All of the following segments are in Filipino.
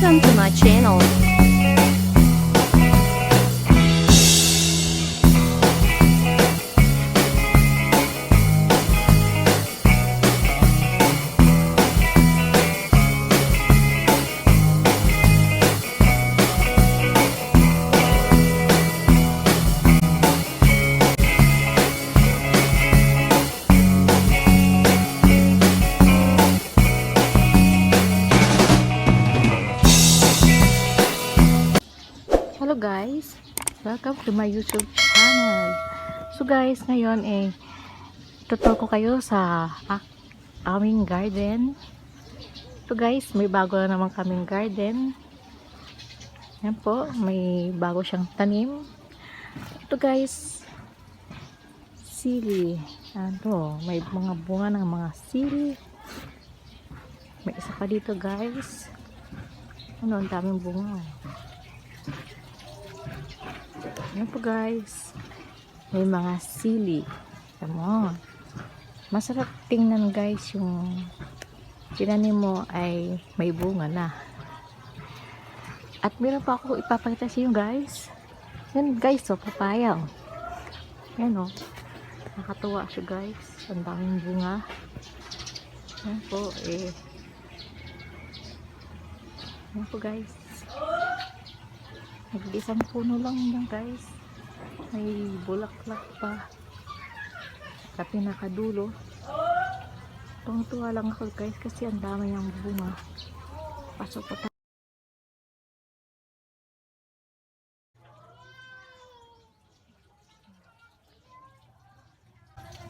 Welcome to my channel. Hello guys, welcome to my YouTube channel. So guys, ngayon tutur ko kayo sa aming garden. So guys, may bago na naman kaming garden. Yan po, may bago siyang tanim. Ito guys, sili. Ano, may mga bunga ng mga sili. May isa pa dito guys. Ano, ang daming bunga. Ano po guys, may mga sili. Come on. Masarap tingnan guys yung tinanim mo ay may bunga na. At meron pa ako ipapakita sa inyo guys. Yan guys, oh, papaya. Yan oh. Nakatuwa siya guys. Ang daming bunga. Yan po yan po guys. Nag-isang puno lang yan guys. May bulaklak pa sa pinakadulo. Tuwa lang ako guys kasi ang dami niyang bunga. Pasok pa tayo.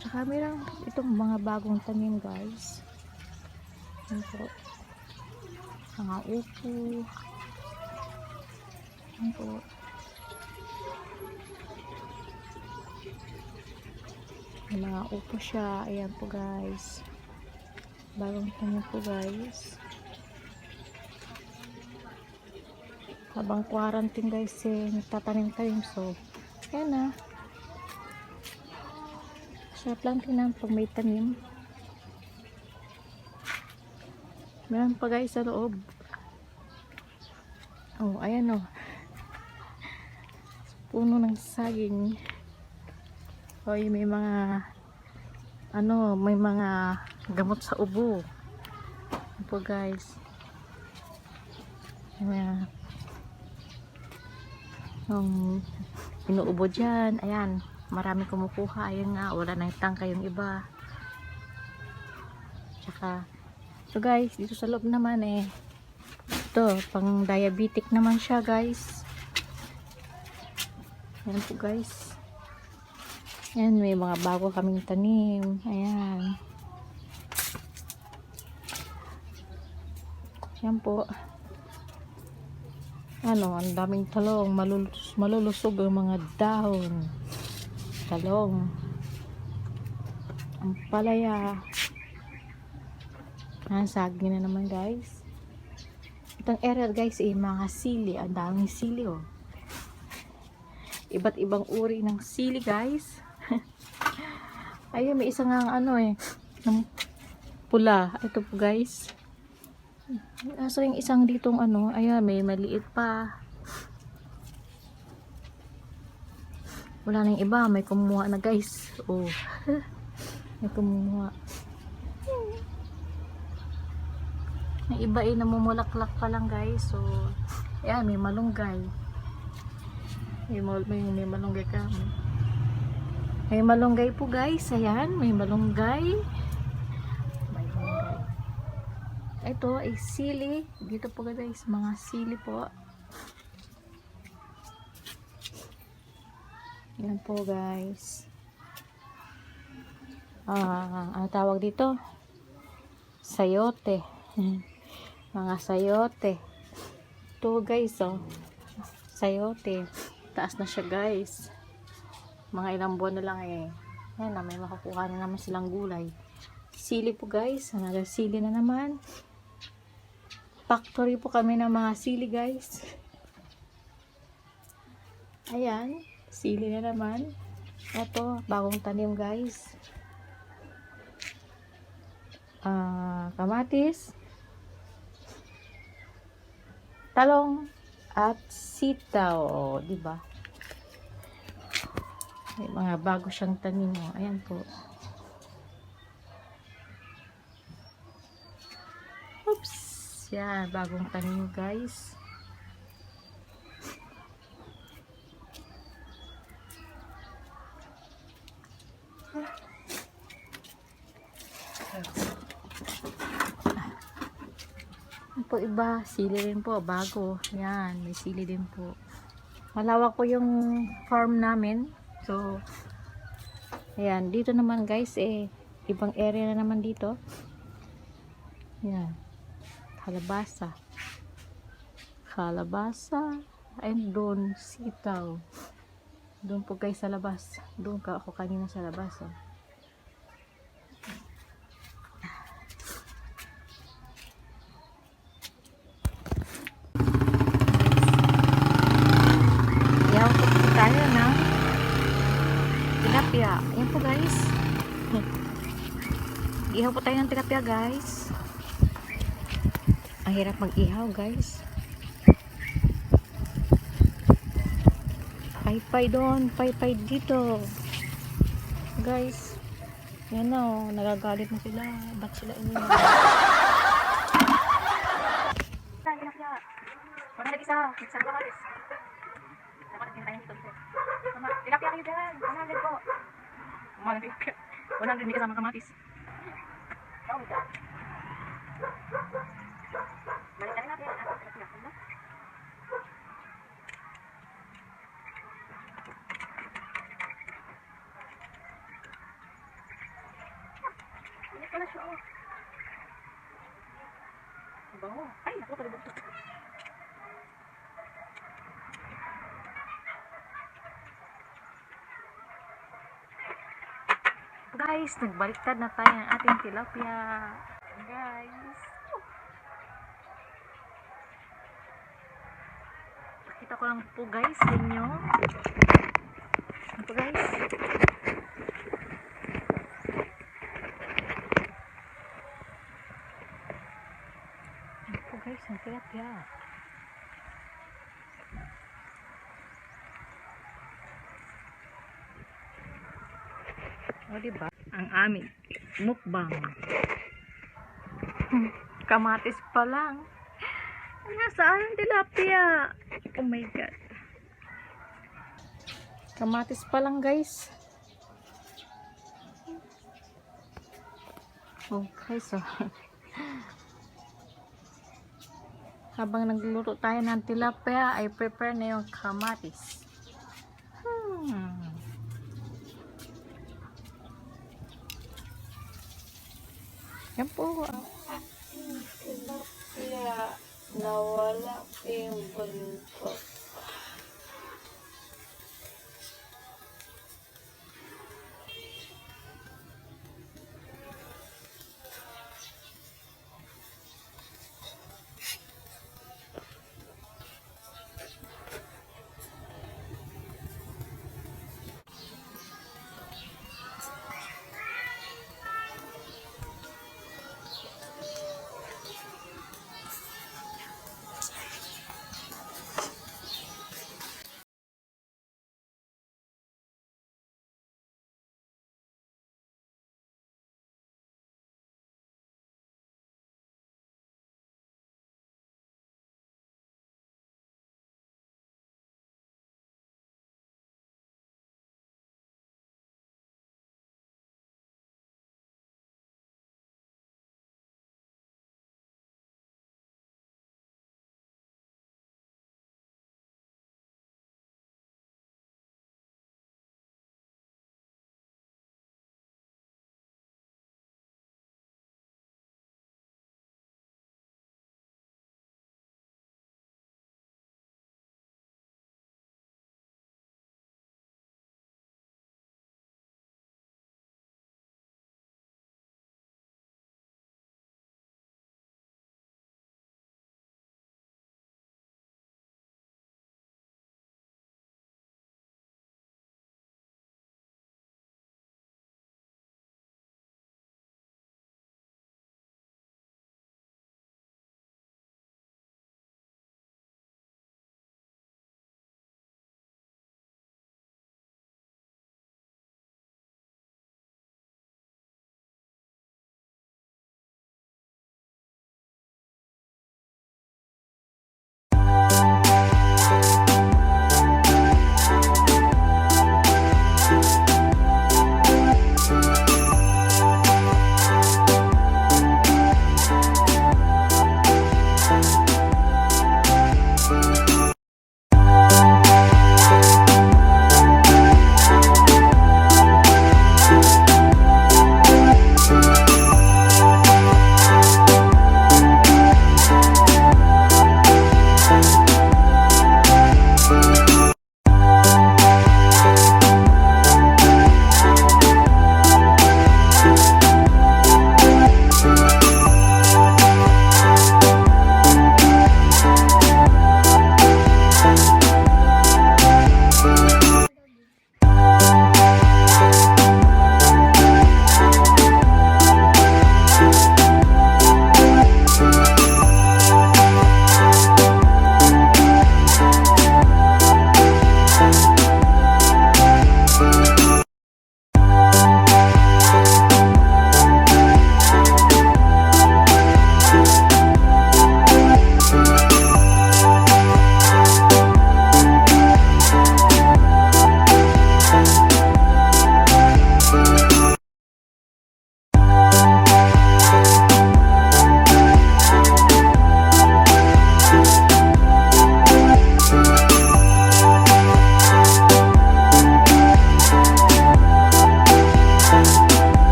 Tsaka mayroon itong mga bagong tanim guys. Yan po. Mga upo. Yan po. May mga upo siya. Ayan po guys. Bagong tanim po guys. Habang quarantine guys nagtatanim-tanim. So, ayan na. Sa planting na pag may tanim. Meron pa guys sa loob. Oh, ayan oh. Puno ng saging. Hoy, may mga may mga gamot sa ubo. Ano po guys. Ayan. Inuubo dyan. Ayan. Marami kumukuha. Ayan nga. Wala na yung tangka yung iba. Tsaka so guys, dito sa loob naman ito, pang diabetic naman siya guys. Ayan po guys. Ayan, may mga bago kaming tanim. Ayan. Ayan po. Ano, ang daming talong. Malulusog ang mga dahon. Talong. Ang palaya. Saging na naman guys. Itong area guys mga sili. Ang daming sili oh. Iba't ibang uri ng sili guys. Ayun, may isang ng pula. Ito po guys. So yung isang ditong ayan, may maliit pa. Wala na yung iba, may kumuha na guys. Oh. May kumuha. Yung iba namumulaklak pa lang guys. So, ayan, may malunggay. May malunggay ka. May malunggay po guys. Ayan, may malunggay. May malunggay. Ito ay sili. Dito po guys, mga sili po. Yan po guys. Ano tawag dito? Sayote. Mga sayote. Ito guys oh. Sayote. Taas na siya guys. Mga ilang buwan na lang Yan na, may makukuha na naman silang gulay. Sili po guys. Another sili na naman. Factory po kami ng mga sili guys. Ayan. Sili na naman. Ito, bagong tanim guys. Kamatis. talong at sitaw, di ba? May mga bago siyang tanim, oh. Ayan po. Oops! Yan, bagong tanim, guys. Yan po iba, sili rin po, bago. Yan, may sili din po. Malawak po yung farm namin. So, ayan, dito naman guys, ibang area na naman dito. Yan, kalabasa. Kalabasa, and doon, sitaw. Doon po guys sa labas. Doon ka ako kanina sa labas, oh. Ihaw po tayo ng tilapia. Ayan po guys. Ihaw po tayo ng tilapia guys. Ang hirap mag-ihaw guys. Paypay doon, paypay dito. Guys, yan na, oh, nagagalit na sila. Ba't sila iniwan? Tilapia. Wala na isa. Isa na guys. Dapat tintayin dito. Tilapia kayo dyan. 100 po. 100 hindi kasama kamatis. Balik na rin natin. Init pala siya. Ang bango. Ay, naku, palibot. Guys, nagbaliktad na tayo ng ating tilapia. Guys. Pakita ko lang po guys sa inyo. Ano po guys? Ano po guys, ang tilapia. O diba? Ang aming mukbang. Kamatis pa lang. Nasaan ang tilapia? Oh my god. Kamatis pa lang guys. Okay, so habang nagluluto tayo ng tilapia, ay prepare na yung kamatis. Yan po. Tilapia nawala yung buntot.